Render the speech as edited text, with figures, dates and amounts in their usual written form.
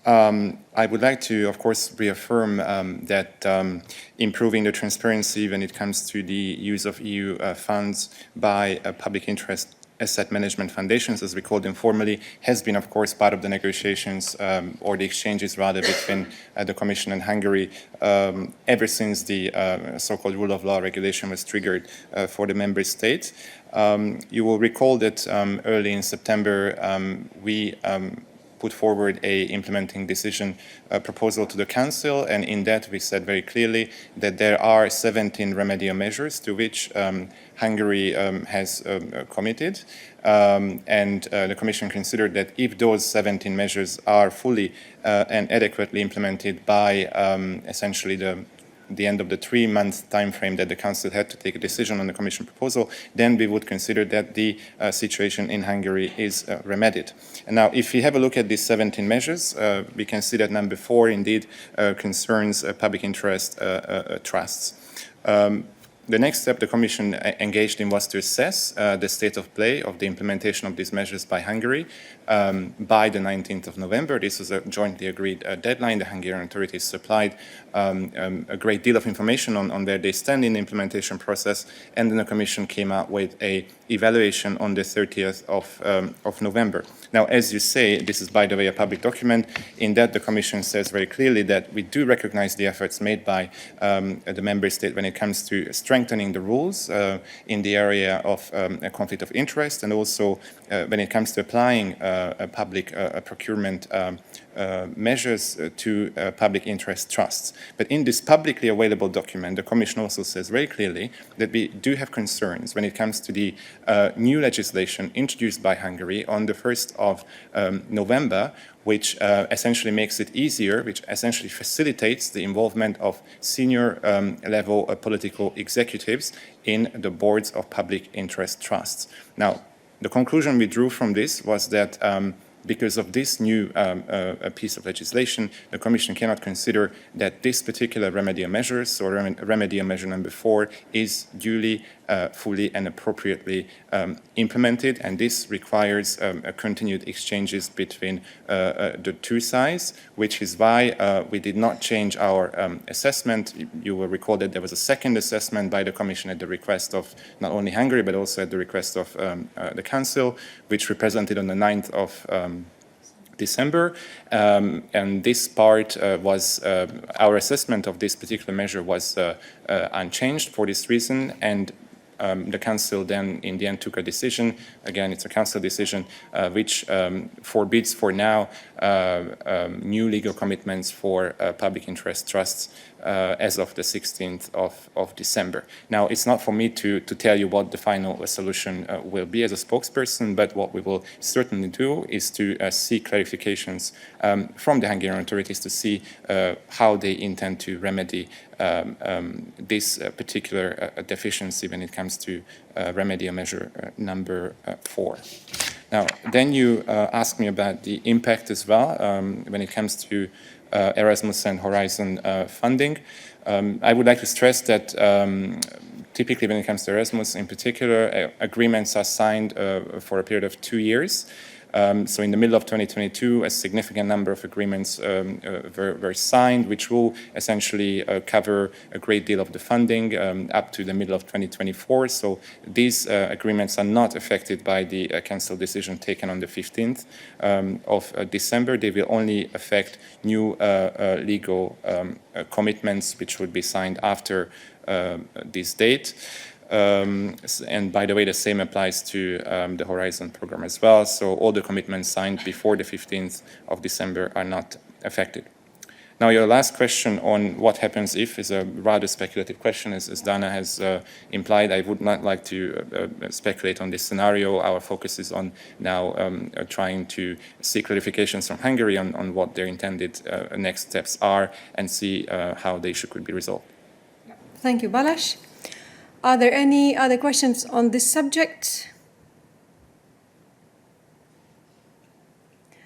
I would like to, of course, reaffirm that improving the transparency when it comes to the use of EU funds by public interest asset management foundations, as we call them formally, has been, of course, part of the negotiations or the exchanges, rather, between the Commission and Hungary ever since the so-called rule of law regulation was triggered for the member states. You will recall that early in September, we put forward a implementing decision proposal to the Council, and in that we said very clearly that there are 17 remedial measures to which Hungary has committed, and the Commission considered that if those 17 measures are fully and adequately implemented by essentially the end of the 3-month time frame that the Council had to take a decision on the Commission proposal, then we would consider that the situation in Hungary is remedied. And now, if we have a look at these 17 measures, we can see that number 4 indeed concerns public interest trusts. The next step the Commission engaged in was to assess the state of play of the implementation of these measures by Hungary by the 19th of November. This was a jointly agreed deadline. The Hungarian authorities supplied a great deal of information on where they stand in the implementation process, and then the Commission came out with an evaluation on the 30th of November. Now, as you say, this is, by the way, a public document. In that, the Commission says very clearly that we do recognize the efforts made by the member state when it comes to strengthening the rules in the area of a conflict of interest, and also when it comes to applying public procurement measures to public interest trusts. But in this publicly available document, the Commission also says very clearly that we do have concerns when it comes to the new legislation introduced by Hungary on the 1st of November, which essentially makes it easier, which essentially facilitates the involvement of senior level political executives in the boards of public interest trusts. Now, the conclusion we drew from this was that because of this new piece of legislation, the Commission cannot consider that this particular remedial measures, or remedial measure number 4, is duly, fully and appropriately implemented, and this requires continued exchanges between the two sides, which is why we did not change our assessment. You will recall that there was a second assessment by the Commission at the request of not only Hungary, but also at the request of the Council, which represented on the 9th of December, and this part was, our assessment of this particular measure was unchanged for this reason, and the Council then in the end took a decision, again it's a Council decision, which forbids for now new legal commitments for public interest trusts as of the 16th of December. Now, it's not for me to tell you what the final solution will be as a spokesperson, but what we will certainly do is to seek clarifications from the Hungarian authorities to see how they intend to remedy this particular deficiency when it comes to remedial measure number 4. Now, then you asked me about the impact as well when it comes to Erasmus and Horizon funding. I would like to stress that typically when it comes to Erasmus in particular, agreements are signed for a period of 2 years. So in the middle of 2022, a significant number of agreements were signed, which will essentially cover a great deal of the funding up to the middle of 2024. So these agreements are not affected by the Council decision taken on the 15th of December. They will only affect new legal commitments, which would be signed after this date. And by the way, the same applies to the Horizon program as well. So all the commitments signed before the 15th of December are not affected. Now, your last question on what happens if is a rather speculative question, as Dana has implied. I would not like to speculate on this scenario. Our focus is on now trying to seek clarifications from Hungary on what their intended next steps are and see how the issue could be resolved. Thank you, Balázs. Are there any other questions on this subject?